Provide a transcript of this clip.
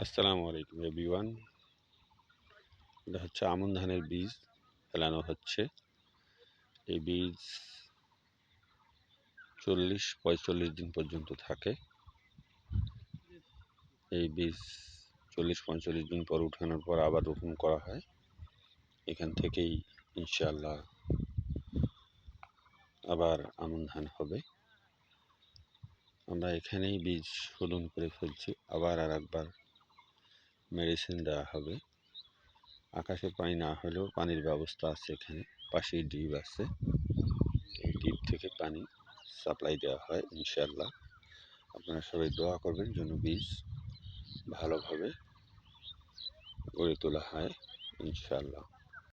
আসসালামু আলাইকুম এভরিওয়ান। এটা হচ্ছে আমন ধানের বীজ ফেলানো হচ্ছে। এই বীজ 40-45 দিন পর্যন্ত থাকে। এই বীজ 40-45 দিন পর উঠানোর পর আবার রোপণ করা হয়। এখান থেকেই ইনশাআল্লাহ আবার আমন ধান হবে। আমরা এখানেই বীজ শোধন করে ফেলছি, আবার আর একবার মেডিসিন দেওয়া হবে। আকাশে পানি না হলেও পানির ব্যবস্থা আছে, এখানে পাশেই ডিপ আছে, এই ডিপ থেকে পানি সাপ্লাই দেওয়া হয় ইনশাআল্লাহ। আপনারা সবাই দোয়া করবেন যেন বীজ ভালোভাবে গড়ে তোলা হয় ইনশাআল্লাহ।